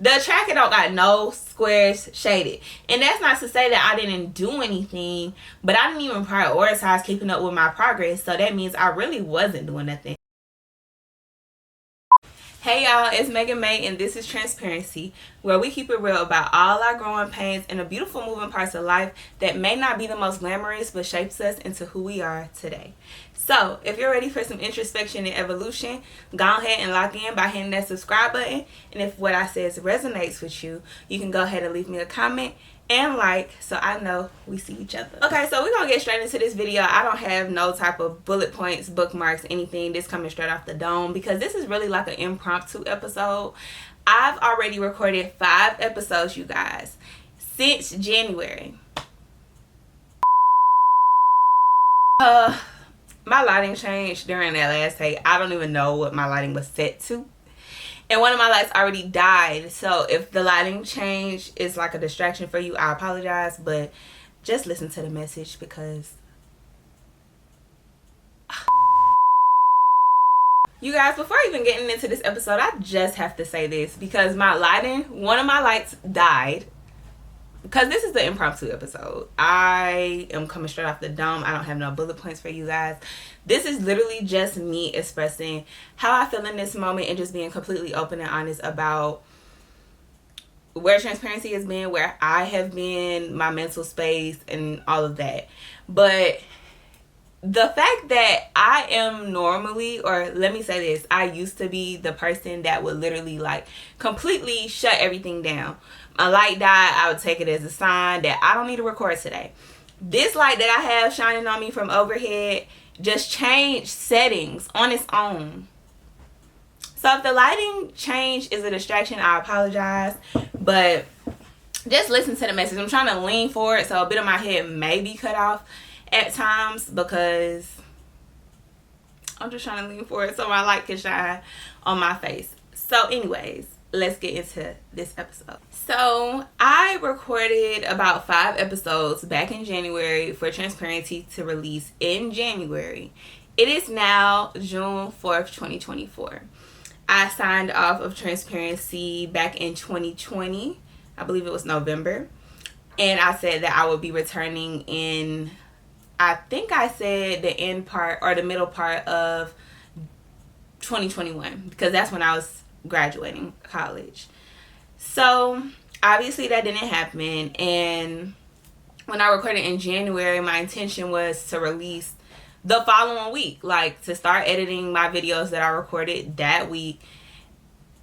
The tracker don't got no squares shaded. And that's not to say that I didn't do anything, but I didn't even prioritize keeping up with my progress. So that means I really wasn't doing nothing. Hey y'all, it's Megan May, and this is Transparency, where we keep it real about all our growing pains and the beautiful moving parts of life that may not be the most glamorous but shapes us into who we are today. So, if you're ready for some introspection and evolution, go ahead and lock in by hitting that subscribe button. And if what I says resonates with you, you can go ahead and leave me a comment and like, so I know we see each other. Okay, so we're gonna get straight into this video. I don't have no type of bullet points, bookmarks, anything. This coming straight off the dome because this is really like an impromptu episode. I've already recorded 5 episodes, you guys, since January. My lighting changed during that last take. I don't even know what my lighting was set to. And one of my lights already died. So if the lighting change is like a distraction for you, I apologize. But just listen to the message because... You guys, before even getting into this episode, I just have to say this. Because my lighting, one of my lights died. Because this is the impromptu episode. I am coming straight off the dome. I don't have no bullet points for you guys. This is literally just me expressing how I feel in this moment and just being completely open and honest about where transparency has been, where I have been, my mental space, and all of that. But the fact that I am normally, or let me say this, I used to be the person that would literally like completely shut everything down. My light died, I would take it as a sign that I don't need to record today. This light that I have shining on me from overhead just changed settings on its own. So if the lighting change is a distraction, I apologize. But just listen to the message. I'm trying to lean forward, so a bit of my head may be cut off at times because I'm just trying to lean forward so my light can shine on my face. So anyways, let's get into this episode. So I recorded about 5 episodes back in January for Transparency to release in January. It is now June 4th, 2024. I signed off of Transparency back in 2020. I believe it was November. And I said that I would be returning in, I think I said the end part or the middle part of 2021 because that's when I was graduating college. So obviously that didn't happen, and when I recorded in January, my intention was to release the following week, like to start editing my videos that I recorded that week,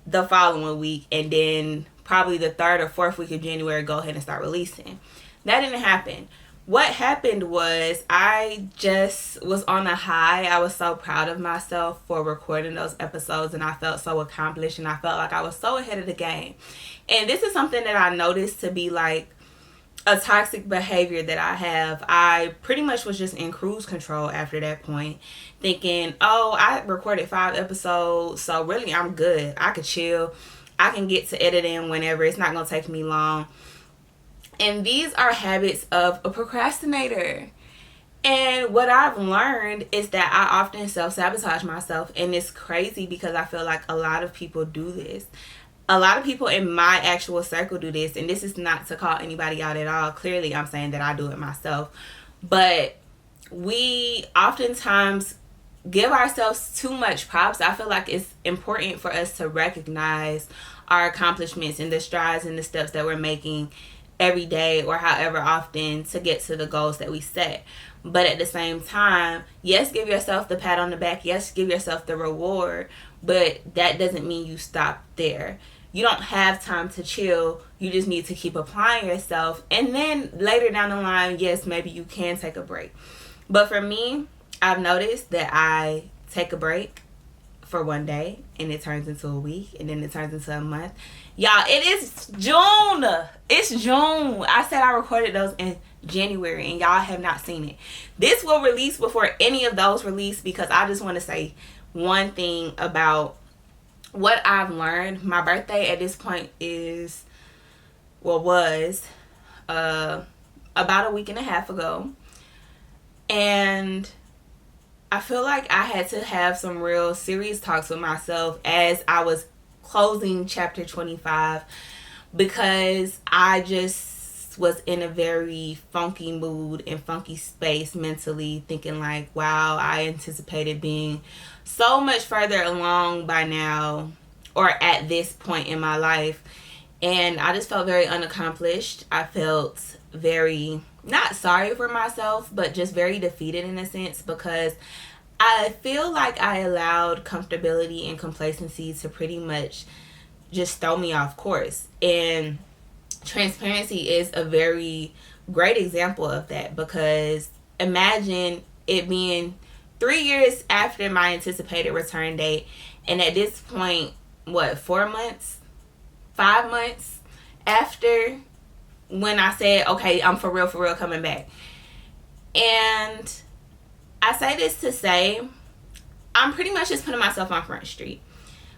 the following week, and then probably the 3rd or 4th week of January go ahead and start releasing. That didn't happen. What happened was I just was on a high. I was so proud of myself for recording those episodes, and I felt so accomplished, and I felt like I was so ahead of the game. And this is something that I noticed to be like a toxic behavior that I have. I pretty much was just in cruise control after that point, thinking, oh, I recorded 5 episodes, so really I'm good. I could chill. I can get to editing whenever. It's not going to take me long. And these are habits of a procrastinator. And what I've learned is that I often self-sabotage myself. And it's crazy because I feel like a lot of people do this. A lot of people in my actual circle do this. And this is not to call anybody out at all. Clearly, I'm saying that I do it myself. But we oftentimes give ourselves too much props. I feel like it's important for us to recognize our accomplishments and the strides and the steps that we're making every day or however often to get to the goals that we set. But at the same time, yes, give yourself the pat on the back. Yes, give yourself the reward. But that doesn't mean you stop there. You don't have time to chill. You just need to keep applying yourself. And then later down the line, yes, maybe you can take a break. But for me, I've noticed that I take a break for one day and it turns into a week and then it turns into a month. Y'all, it is June. It's June. I said I recorded those in January and y'all have not seen it. This will release before any of those release because I just want to say one thing about what I've learned. My birthday at this point is, well, was about a week and a half ago. And I feel like I had to have some real serious talks with myself as I was closing chapter 25 because I just was in a very funky mood and funky space mentally, thinking like, wow, I anticipated being so much further along by now, or at this point in my life. And I just felt very unaccomplished. I felt very, not sorry for myself, but just very defeated in a sense, because I feel like I allowed comfortability and complacency to pretty much just throw me off course. And transparency is a very great example of that, because imagine it being 3 years after my anticipated return date, and at this point, what, 4 months, 5 months after when I said, okay, I'm for real coming back. And I say this to say, I'm pretty much just putting myself on Front Street.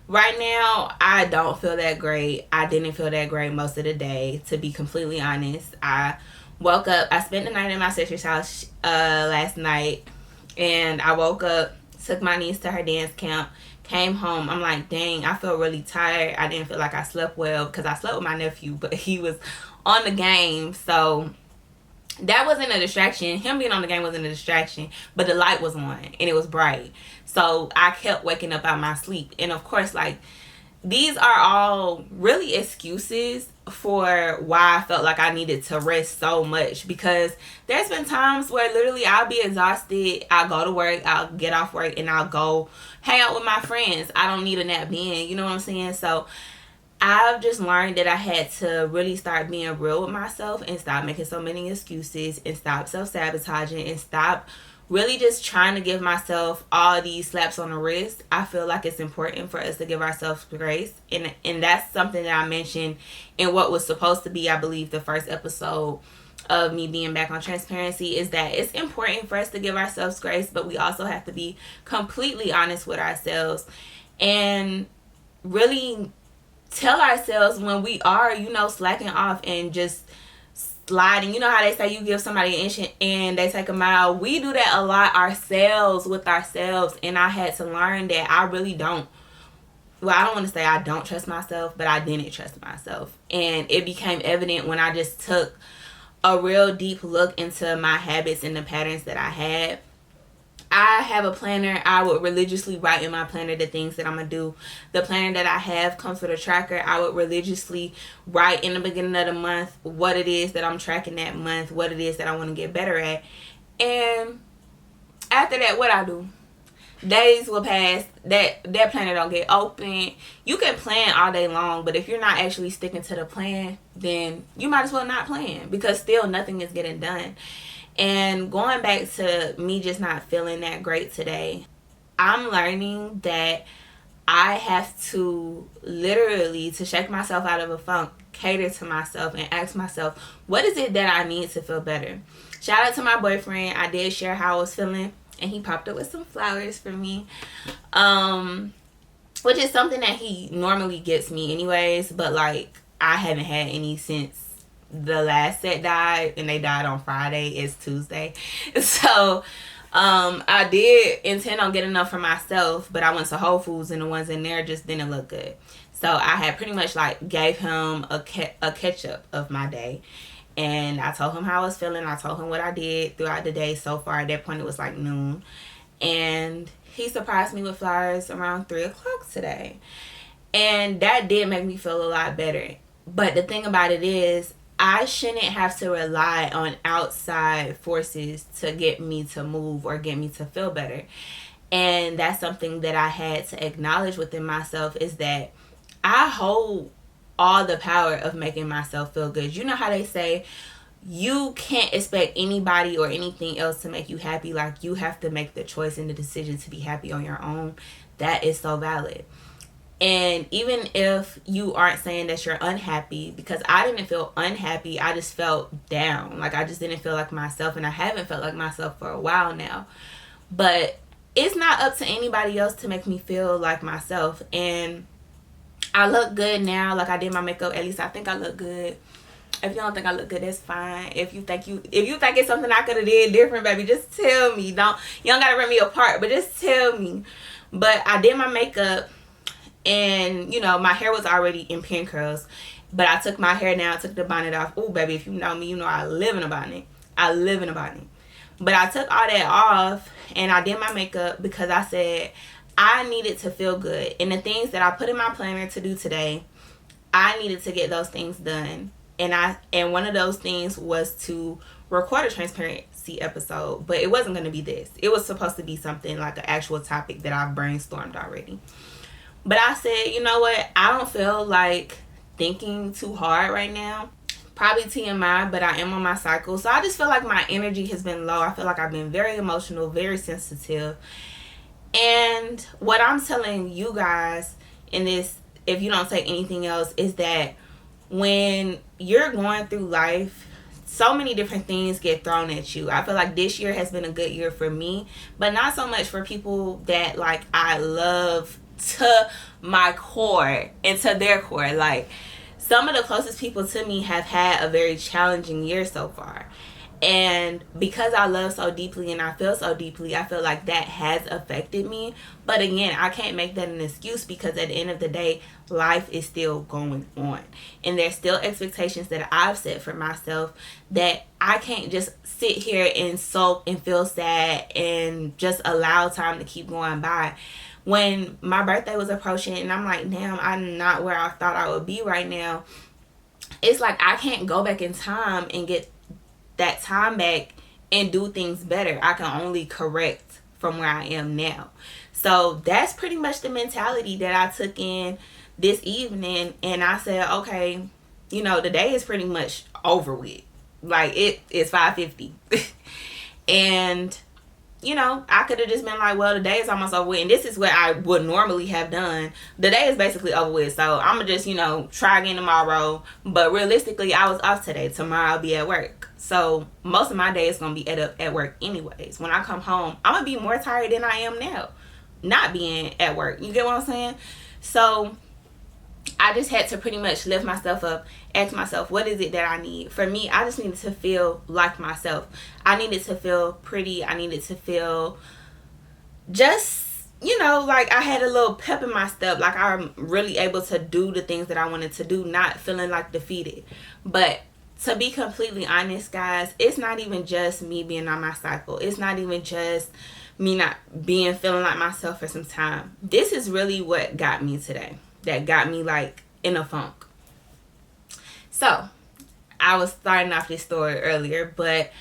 Right now, I don't feel that great. I didn't feel that great most of the day, to be completely honest. I woke up, I spent the night in my sister's house last night, and I woke up, took my niece to her dance camp, came home. I'm like, dang, I feel really tired. I didn't feel like I slept well, because I slept with my nephew, but he was on the game, so that wasn't a distraction. Him being on the game wasn't a distraction, but the light was on and it was bright. So I kept waking up out of my sleep. And of course, like, these are all really excuses for why I felt like I needed to rest so much, because there's been times where literally I'll be exhausted. I'll go to work, I'll get off work, and I'll go hang out with my friends. I don't need a nap then, you know what I'm saying? So I've just learned that I had to really start being real with myself and stop making so many excuses and stop self-sabotaging and stop really just trying to give myself all these slaps on the wrist. I feel like it's important for us to give ourselves grace. And that's something that I mentioned in what was supposed to be, I believe, the first episode of me being back on transparency, is that it's important for us to give ourselves grace, but we also have to be completely honest with ourselves and really tell ourselves when we are, slacking off and just sliding. You know how they say you give somebody an inch and they take a mile? We do that a lot ourselves with ourselves, and I had to learn that I really don't. Well, I don't want to say I don't trust myself, but I didn't trust myself. And it became evident when I just took a real deep look into my habits and the patterns that I had. I have a planner. I would religiously write in my planner the things that I'm going to do. The planner that I have comes with a tracker. I would religiously write in the beginning of the month what it is that I'm tracking that month, what it is that I want to get better at. And after that, what I do? Days will pass. That planner don't get open. You can plan all day long, but if you're not actually sticking to the plan, then you might as well not plan, because still nothing is getting done. And going back to me just not feeling that great today, I'm learning that I have to literally, to shake myself out of a funk, cater to myself and ask myself, what is it that I need to feel better? Shout out to my boyfriend. I did share how I was feeling, and he popped up with some flowers for me, which is something that he normally gets me anyways, but like, I haven't had any since the last set died, and they died on Friday. It's Tuesday. So I did intend on getting enough for myself, but I went to Whole Foods and the ones in there just didn't look good. So I had pretty much like gave him a catch-up of my day, and I told him how I was feeling. I told him what I did throughout the day so far. At that point, it was like noon, and he surprised me with flowers around 3 o'clock today, and that did make me feel a lot better. But the thing about it is, I shouldn't have to rely on outside forces to get me to move or get me to feel better. And that's something that I had to acknowledge within myself, is that I hold all the power of making myself feel good. You know how they say you can't expect anybody or anything else to make you happy. Like, you have to make the choice and the decision to be happy on your own. That is so valid. And even if you aren't saying that you're unhappy, because I didn't feel unhappy, I just felt down. Like, I just didn't feel like myself, and I haven't felt like myself for a while now. But it's not up to anybody else to make me feel like myself. And I look good now. Like, I did my makeup. At least I think I look good. If you don't think I look good, that's fine. If you think it's something I could have did different, baby, just tell me. You don't gotta rip me apart, but just tell me. But I did my makeup. And, you know, my hair was already in pin curls. But I took my hair down, took the bonnet off. Ooh, baby, if you know me, you know I live in a bonnet. I live in a bonnet. But I took all that off and I did my makeup because I said I needed to feel good. And the things that I put in my planner to do today, I needed to get those things done. And one of those things was to record a transparency episode. But it wasn't going to be this. It was supposed to be something like an actual topic that I've brainstormed already. But I said, you know what? I don't feel like thinking too hard right now. Probably TMI, but I am on my cycle. So I just feel like my energy has been low. I feel like I've been very emotional, very sensitive. And what I'm telling you guys in this, if you don't say anything else, is that when you're going through life, so many different things get thrown at you. I feel like this year has been a good year for me, but not so much for people that like I love to my core and to their core. Like, some of the closest people to me have had a very challenging year so far. And because I love so deeply and I feel so deeply, I feel like that has affected me. But again, I can't make that an excuse because at the end of the day, life is still going on. And there's still expectations that I've set for myself that I can't just sit here and sulk and feel sad and just allow time to keep going by. When my birthday was approaching and I'm like, damn, I'm not where I thought I would be right now. It's like I can't go back in time and get that time back and do things better. I can only correct from where I am now. So that's pretty much the mentality that I took in this evening. And I said, okay, you know, the day is pretty much over with. Like, it is 5:50. And you know, I could have just been like, well, the day is almost over with. And this is what I would normally have done. The day is basically over with. So I'm going to just, you know, try again tomorrow. But realistically, I was off today. Tomorrow I'll be at work. So most of my day is going to be at work anyways. When I come home, I'm going to be more tired than I am now. Not being at work. You get what I'm saying? So I just had to pretty much lift myself up, ask myself, what is it that I need? For me, I just needed to feel like myself. I needed to feel pretty. I needed to feel just, you know, like I had a little pep in my step. Like I'm really able to do the things that I wanted to do, not feeling like defeated. But to be completely honest, guys, it's not even just me being on my cycle. It's not even just me not feeling like myself for some time. This is really what got me today. That got me like in a funk. So I was starting off this story earlier, but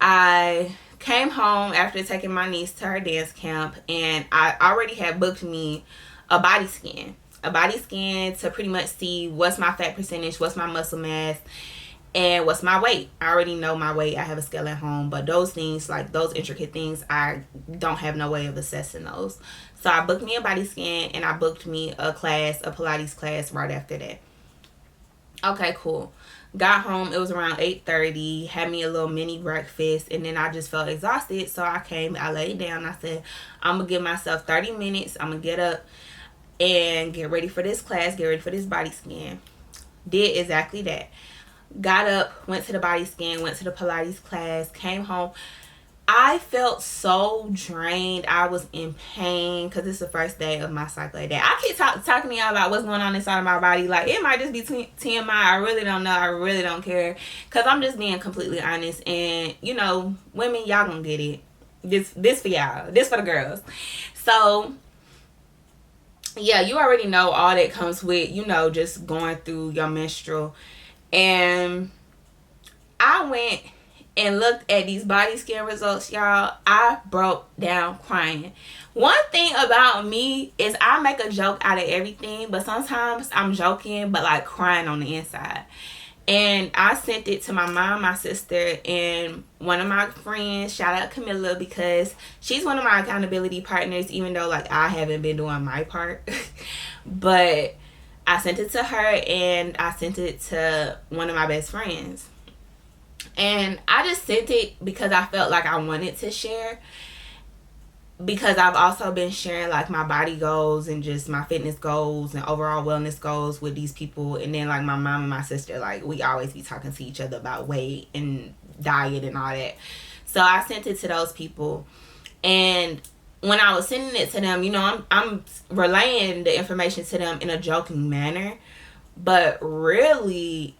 I came home after taking my niece to her dance camp, and I already had booked me a body scan to pretty much see what's my fat percentage, what's my muscle mass, and what's my weight. I already know my weight. I have a scale at home, but those things, like those intricate things, I don't have no way of assessing those. So I booked me a body scan and I booked me a Pilates class right after that. Okay, cool. Got home, it was around 8:30, had me a little mini breakfast, and then I just felt exhausted. So I laid down, I said, I'm going to give myself 30 minutes. I'm going to get up and get ready for this class, get ready for this body scan. Did exactly that. Got up, went to the body scan, went to the Pilates class, came home. I felt so drained. I was in pain because it's the first day of my cycle day. I keep talking to y'all about what's going on inside of my body. Like, it might just be TMI. I really don't know. I really don't care. Because I'm just being completely honest. And, you know, women, y'all gonna get it. This for y'all. This for the girls. So, yeah, you already know all that comes with, you know, just going through your menstrual. And I went and looked at these body scan results, y'all. I broke down crying. One thing about me is I make a joke out of everything, but sometimes I'm joking, but like crying on the inside. And I sent it to my mom, my sister, and one of my friends. Shout out Camilla, because she's one of my accountability partners, even though like I haven't been doing my part. But I sent it to her, and I sent it to one of my best friends. And I just sent it because I felt like I wanted to share. Because I've also been sharing like my body goals and just my fitness goals and overall wellness goals with these people. And then like my mom and my sister, like we always be talking to each other about weight and diet and all that. So I sent it to those people. And when I was sending it to them, you know, I'm relaying the information to them in a joking manner, but really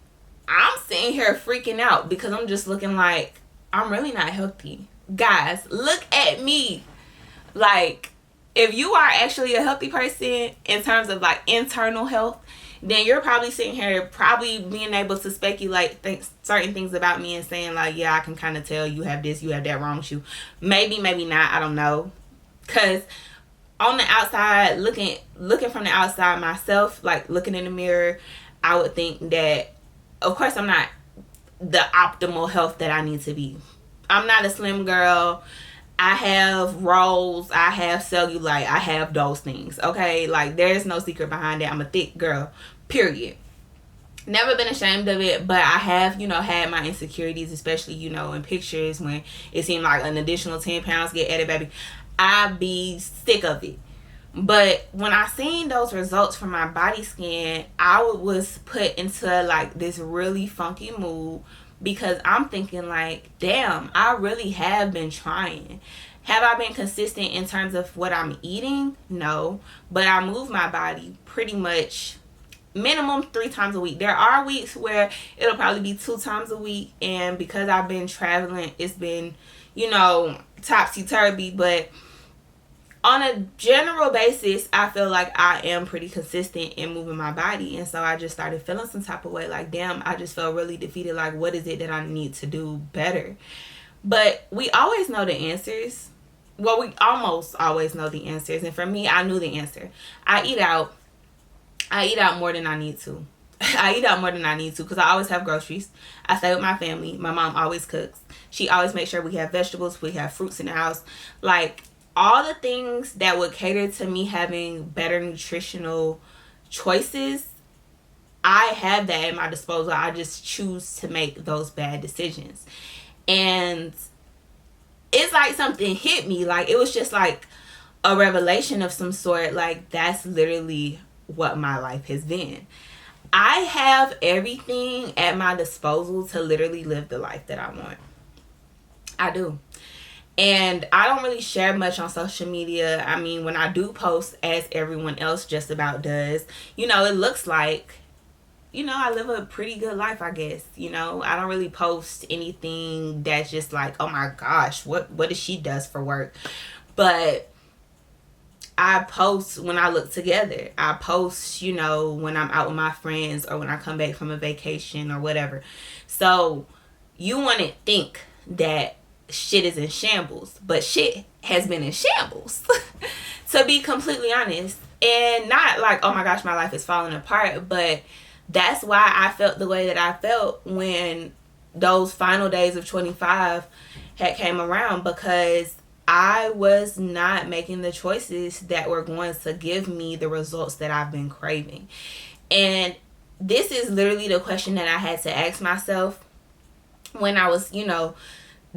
I'm sitting here freaking out because I'm just looking like I'm really not healthy. Guys, look at me. Like, if you are actually a healthy person in terms of like internal health, then you're probably sitting here probably being able to speculate certain things about me and saying like, yeah, I can kind of tell you have this, you have that wrong with you. Maybe, maybe not. I don't know. Because on the outside, looking from the outside myself, like looking in the mirror, I would think that, of course, I'm not the optimal health that I need to be. I'm not a slim girl. I have rolls, I have cellulite, I have those things, okay? Like, there's no secret behind it. I'm a thick girl, period. Never been ashamed of it, but I have, you know, had my insecurities, especially, you know, in pictures when it seemed like an additional 10 pounds get added, baby. I be sick of it. But when I seen those results from my body scan, I was put into like this really funky mood because I'm thinking like, damn, I really have been trying. Have I been consistent in terms of what I'm eating? No. But I move my body pretty much minimum 3 times a week. There are weeks where it'll probably be 2 times a week. And because I've been traveling, it's been, you know, topsy-turvy. But on a general basis, I feel like I am pretty consistent in moving my body. And so I just started feeling some type of way. Like, damn, I just felt really defeated. Like, what is it that I need to do better? But we always know the answers. Well, we almost always know the answers. And for me, I knew the answer. I eat out more than I need to. I eat out more than I need to because I always have groceries. I stay with my family. My mom always cooks. She always makes sure we have vegetables. We have fruits in the house. Like, all the things that would cater to me having better nutritional choices, I have that at my disposal. I just choose to make those bad decisions. And it's like something hit me. Like, it was just like a revelation of some sort. Like, that's literally what my life has been. I have everything at my disposal to literally live the life that I want. I do. And I don't really share much on social media. I mean, when I do post, as everyone else just about does, you know, it looks like, you know, I live a pretty good life, I guess. You know, I don't really post anything that's just like, oh my gosh, what does she does for work? But I post when I look together. I post, you know, when I'm out with my friends or when I come back from a vacation or whatever. So you wouldn't think that shit is in shambles, but shit has been in shambles. To be completely honest. And not like, oh my gosh, my life is falling apart, but that's why I felt the way that I felt when those final days of 25 had came around, because I was not making the choices that were going to give me the results that I've been craving. And this is literally the question that I had to ask myself when I was, you know,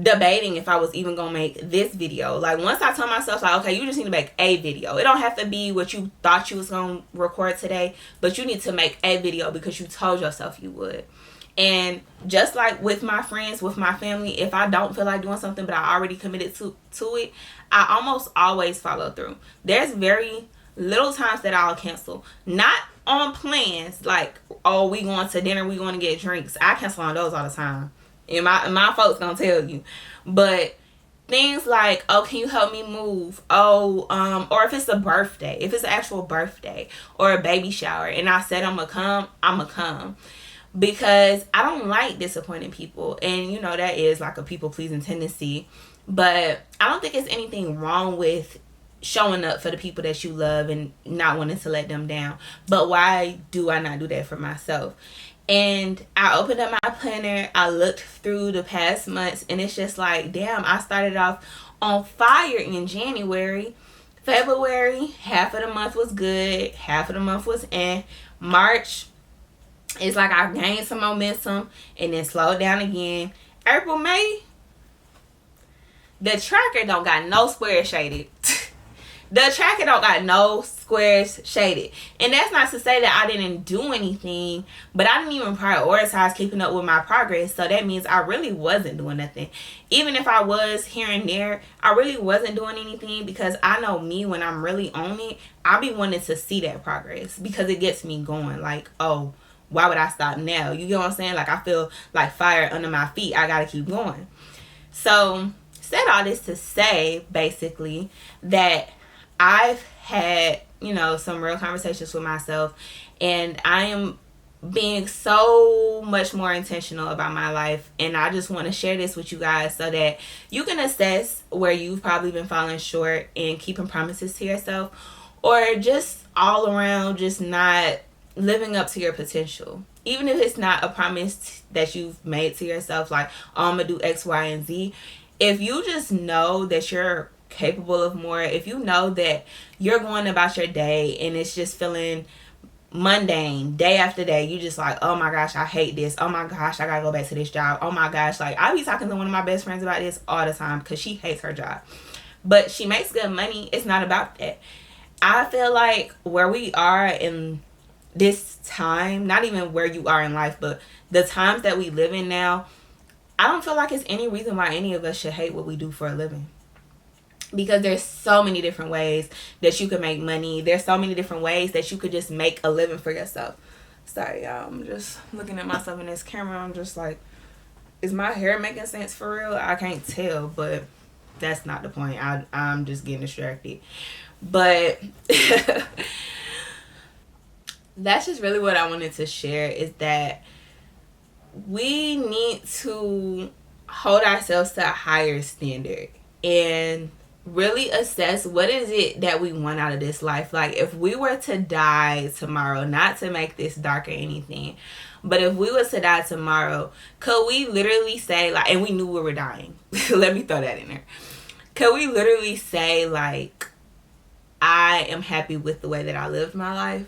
debating if I was even gonna make this video. Like, once I told myself, like, okay, you just need to make a video. It don't have to be what you thought you was gonna record today, but you need to make a video because you told yourself you would. And just like with my friends, with my family, if I don't feel like doing something but I already committed to it, I almost always follow through. There's very little times that I'll cancel. Not on plans like, oh, we going to dinner, we going to get drinks. I cancel on those all the time. And my folks gonna tell you. But things like, oh, can you help me move? Oh, or if it's a birthday, if it's an actual birthday or a baby shower, and I said I'm gonna come. Because I don't like disappointing people. And, you know, that is like a people-pleasing tendency. But I don't think it's anything wrong with showing up for the people that you love and not wanting to let them down. But why do I not do that for myself? And I opened up my planner. I looked through the past months, and it's just like, damn, I started off on fire in January. February, half of the month was good. Half of the month was March, it's like I gained some momentum and then slowed down again. April, May, the tracker don't got no square shaded. The tracker don't got no squares shaded. And that's not to say that I didn't do anything, but I didn't even prioritize keeping up with my progress. So that means I really wasn't doing nothing. Even if I was here and there, I really wasn't doing anything, because I know me, when I'm really on it, I be wanting to see that progress because it gets me going. Like, oh, why would I stop now? You get what I'm saying? Like, I feel like fire under my feet. I gotta keep going. So, said all this to say, basically, that I've had, some real conversations with myself, and I am being so much more intentional about my life. And I just want to share this with you guys so that you can assess where you've probably been falling short and keeping promises to yourself, or just all around just not living up to your potential. Even if it's not a promise that you've made to yourself, like, oh, I'm gonna do X, Y, and Z. If you just know that you're capable of more, if you know that you're going about your day and it's just feeling mundane day after day, you just like, oh my gosh, I hate this. Oh my gosh, I gotta go back to this job. Oh my gosh, like, I be talking to one of my best friends about this all the time because she hates her job, but she makes good money. It's not about that. I feel like where we are in this time, not even where you are in life, but the times that we live in now, I don't feel like it's any reason why any of us should hate what we do for a living. Because there's so many different ways that you can make money. There's so many different ways that you could just make a living for yourself. Sorry, y'all. I'm just looking at myself in this camera. I'm just like, is my hair making sense for real? I can't tell, but that's not the point. I'm just getting distracted. But that's just really what I wanted to share, is that we need to hold ourselves to a higher standard and really assess what is it that we want out of this life. Like, if we were to die tomorrow, not to make this dark or anything, but if we were to die tomorrow, could we literally say, like, and we knew we were dying, let me throw that in there, could we literally say, like, I am happy with the way that I lived my life?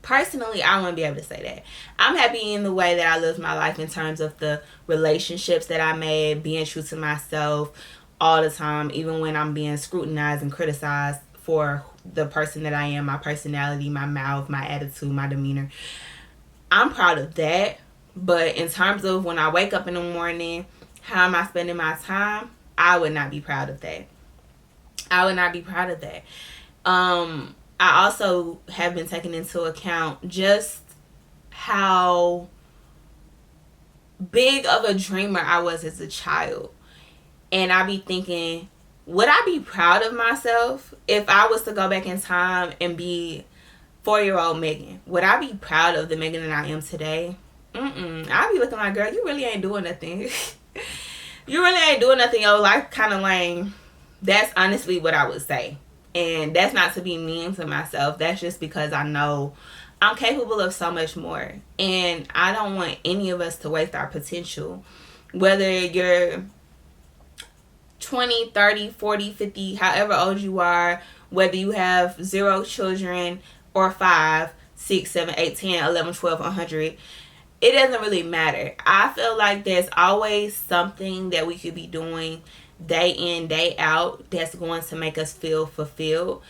Personally, I wouldn't be able to say that. I'm happy in the way that I lived my life in terms of the relationships that I made, being true to myself all the time, even when I'm being scrutinized and criticized for the person that I am, my personality, my mouth, my attitude, my demeanor. I'm proud of that. But in terms of when I wake up in the morning, how am I spending my time? I would not be proud of that. I would not be proud of that. I also have been taking into account just how big of a dreamer I was as a child. And I be thinking, would I be proud of myself if I was to go back in time and be 4-year-old Megan? Would I be proud of the Megan that I am today? I'd be looking like, girl, you really ain't doing nothing. You really ain't doing nothing. Your life kind of lame. That's honestly what I would say. And that's not to be mean to myself. That's just because I know I'm capable of so much more. And I don't want any of us to waste our potential. Whether you're 20, 30, 40, 50, however old you are, whether you have 0 children or 5, 6, 7, 8, 10, 11, 12, 100, it doesn't really matter. I feel like there's always something that we could be doing day in, day out that's going to make us feel fulfilled.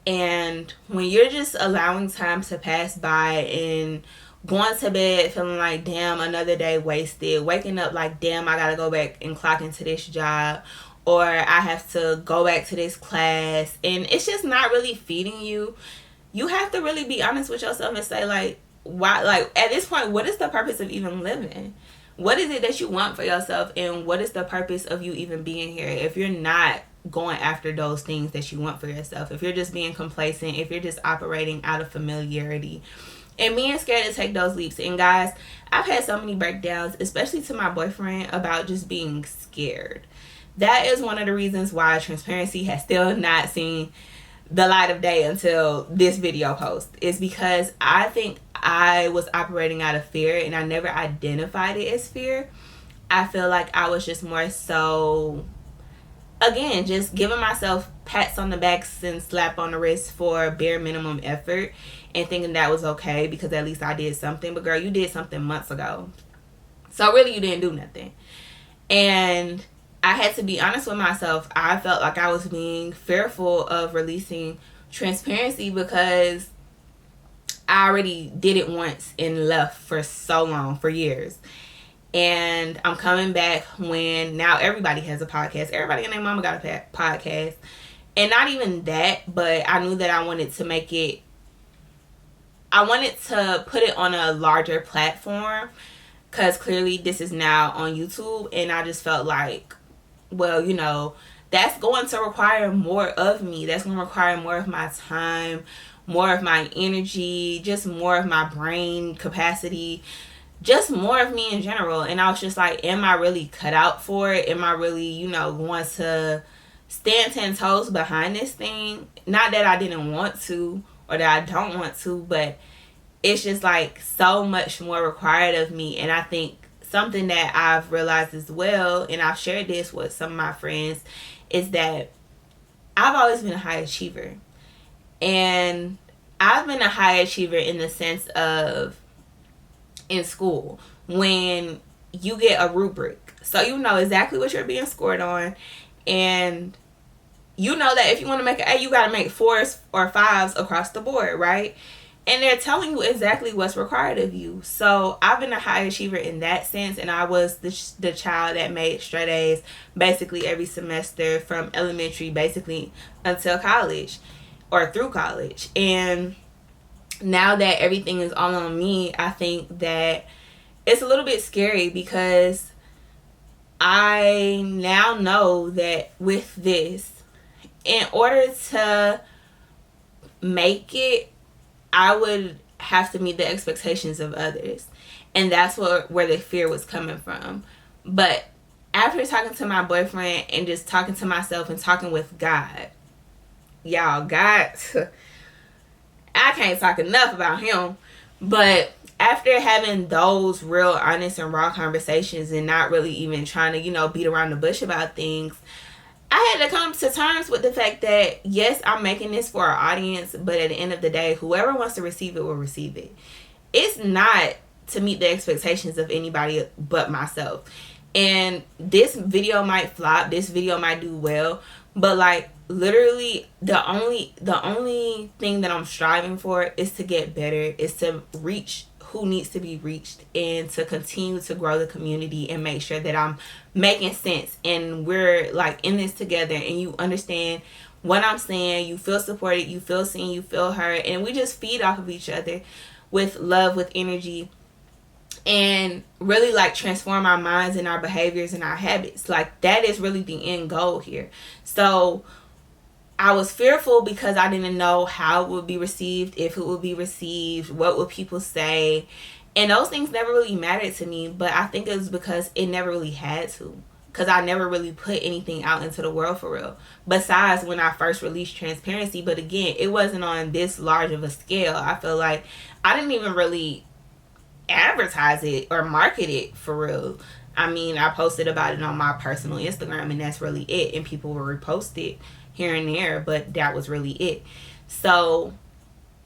And when you're just allowing time to pass by and going to bed feeling like, damn, another day wasted, waking up like, damn, I gotta go back and clock into this job, or I have to go back to this class, and it's just not really feeding you, you have to really be honest with yourself and say, like, why? Like, at this point, what is the purpose of even living? What is it that you want for yourself, and what is the purpose of you even being here if you're not going after those things that you want for yourself? If you're just being complacent, if you're just operating out of familiarity and being scared to take those leaps. And guys, I've had so many breakdowns, especially to my boyfriend, about just being scared. That is one of the reasons why transparency has still not seen the light of day until this video post, is because I think I was operating out of fear and I never identified it as fear. I feel like I was just more so, again, just giving myself pats on the backs and slap on the wrist for bare minimum effort and thinking that was okay because at least I did something. But girl, you did something months ago. So really you didn't do nothing. And I had to be honest with myself. I felt like I was being fearful of releasing transparency because I already did it once and left for so long, for years. And I'm coming back when now everybody has a podcast. Everybody and their mama got a podcast. And not even that, but I knew that I wanted to make it, I wanted to put it on a larger platform, because clearly this is now on YouTube. And I just felt like, well, you know, that's going to require more of me. That's going to require more of my time, more of my energy, just more of my brain capacity, just more of me in general. And I was just like, am I really cut out for it? Am I really, you know, going to stand 10 toes behind this thing? Not that I didn't want to or that I don't want to, but it's just like so much more required of me. And I think something that I've realized as well, and I've shared this with some of my friends, is that I've always been a high achiever. And I've been a high achiever in the sense of in school, when you get a rubric, so you know exactly what you're being scored on, and you know that if you want to make an A, you got to make 4s or 5s across the board, right? And they're telling you exactly what's required of you. So I've been a high achiever in that sense, and I was the child that made straight A's basically every semester from elementary basically until college or through college. And now that everything is all on me, I think that it's a little bit scary, because I now know that with this, in order to make it, I would have to meet the expectations of others. And that's where the fear was coming from. But after talking to my boyfriend and just talking to myself and talking with God, y'all, God, I can't talk enough about him. But after having those real honest and raw conversations and not really even trying to, you know, beat around the bush about things, I had to come to terms with the fact that, yes, I'm making this for our audience, but at the end of the day, whoever wants to receive it will receive it. It's not to meet the expectations of anybody but myself. And this video might flop, this video might do well, but like literally the only thing that I'm striving for is to get better, is to reach who needs to be reached, and to continue to grow the community and make sure that I'm making sense and we're like in this together, and you understand what I'm saying, you feel supported, you feel seen, you feel heard, and we just feed off of each other with love, with energy, and really like transform our minds and our behaviors and our habits. Like that is really the end goal here. So I was fearful because I didn't know how it would be received, if it would be received, what would people say. And those things never really mattered to me, but I think it was because it never really had to. Because I never really put anything out into the world for real. Besides when I first released Transparency. But again, it wasn't on this large of a scale. I feel like I didn't even really advertise it or market it for real. I mean, I posted about it on my personal Instagram, and that's really it. And people will repost it here and there, but that was really it. So,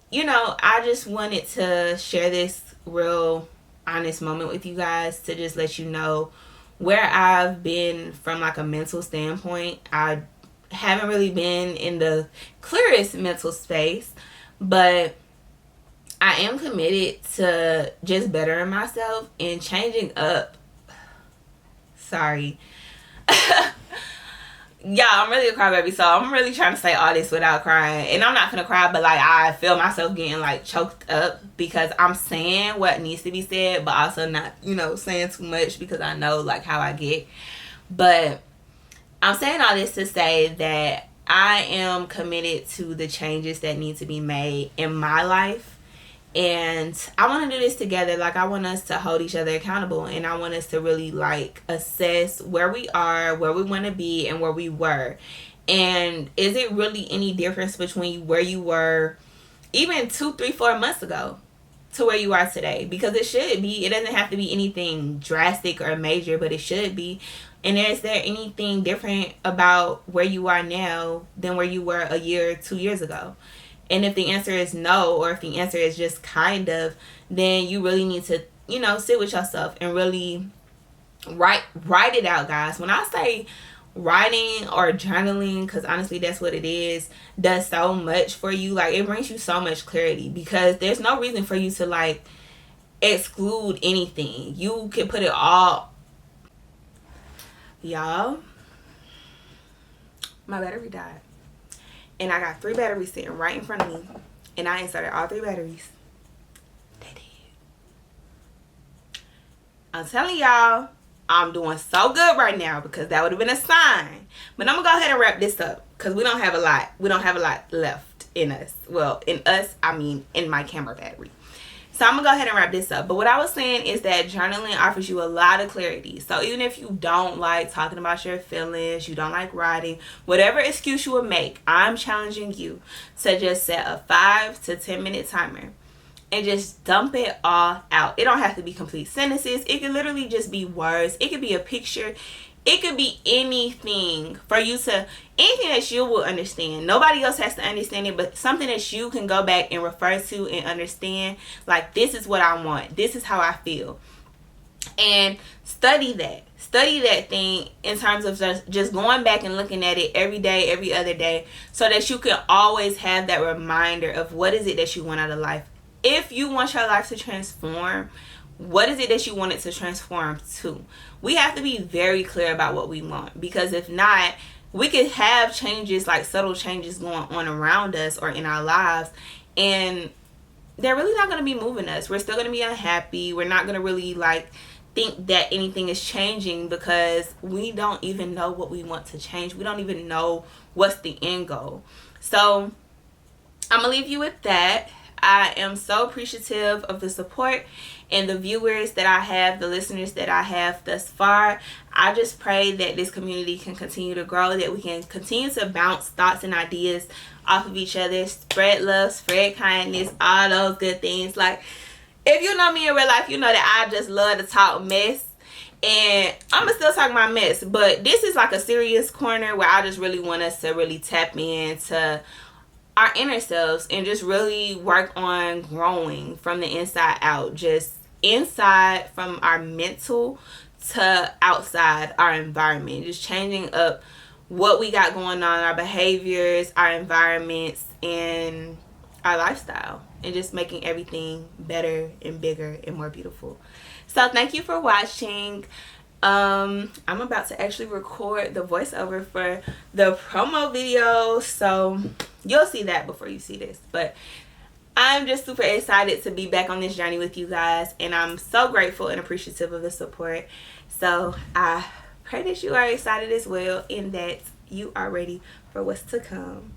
you know, I just wanted to share this real honest moment with you guys to just let you know where I've been from like a mental standpoint. I haven't really been in the clearest mental space, but I am committed to just bettering myself and changing up. Sorry. Yeah, I'm really a crybaby, so I'm really trying to say all this without crying. And I'm not gonna cry, but like I feel myself getting like choked up because I'm saying what needs to be said, but also not, you know, saying too much because I know like how I get. But I'm saying all this to say that I am committed to the changes that need to be made in my life. And I want to do this together. Like, I want us to hold each other accountable. And I want us to really, like, assess where we are, where we want to be, and where we were. And is it really any difference between where you were even 2, 3, 4 months ago to where you are today? Because it should be. It doesn't have to be anything drastic or major, but it should be. And is there anything different about where you are now than where you were a year, 2 years ago? And if the answer is no, or if the answer is just kind of, then you really need to, you know, sit with yourself and really Write it out, guys. When I say writing or journaling, because honestly that's what it is, does so much for you. Like, it brings you so much clarity, because there's no reason for you to like exclude anything. You can put it all. Y'all, my battery died, and I got 3 batteries sitting right in front of me, and I inserted all 3 batteries. They did. I'm telling y'all, I'm doing so good right now, because that would have been a sign. But I'm gonna go ahead and wrap this up, because we don't have a lot left in us. Well, in us, I mean in my camera battery. So I'm gonna go ahead and wrap this up. But what I was saying is that journaling offers you a lot of clarity. So even if you don't like talking about your feelings, you don't like writing, whatever excuse you would make, I'm challenging you to just set a 5 to 10 minute timer and just dump it all out. It don't have to be complete sentences. It can literally just be words. It could be a picture. It could be anything for you to, anything that you will understand. Nobody else has to understand it, but something that you can go back and refer to and understand. Like, this is what I want. This is how I feel. And study that. Study that thing in terms of just going back and looking at it every day, every other day, so that you can always have that reminder of what is it that you want out of life. If you want your life to transform, what is it that you want it to transform to? We have to be very clear about what we want, because if not, we could have changes, like subtle changes going on around us or in our lives, and they're really not going to be moving us. We're still going to be unhappy. We're not going to really like think that anything is changing, because we don't even know what we want to change. We don't even know what's the end goal. So I'm going to leave you with that. I am so appreciative of the support and the viewers that I have, the listeners that I have thus far. I just pray that this community can continue to grow, that we can continue to bounce thoughts and ideas off of each other, spread love, spread kindness, all those good things. Like, if you know me in real life, you know that I just love to talk mess. And I'm still talking my mess, but this is like a serious corner where I just really want us to really tap into our inner selves and just really work on growing from the inside out. Just inside, from our mental to outside our environment. Just changing up what we got going on, our behaviors, our environments, and our lifestyle. And just making everything better and bigger and more beautiful. So thank you for watching. I'm about to actually record the voiceover for the promo video, so you'll see that before you see this. But I'm just super excited to be back on this journey with you guys, and I'm so grateful and appreciative of the support. So I pray that you are excited as well, and that you are ready for what's to come.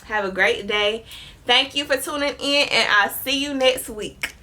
Have a great day. Thank you for tuning in, and I'll see you next week.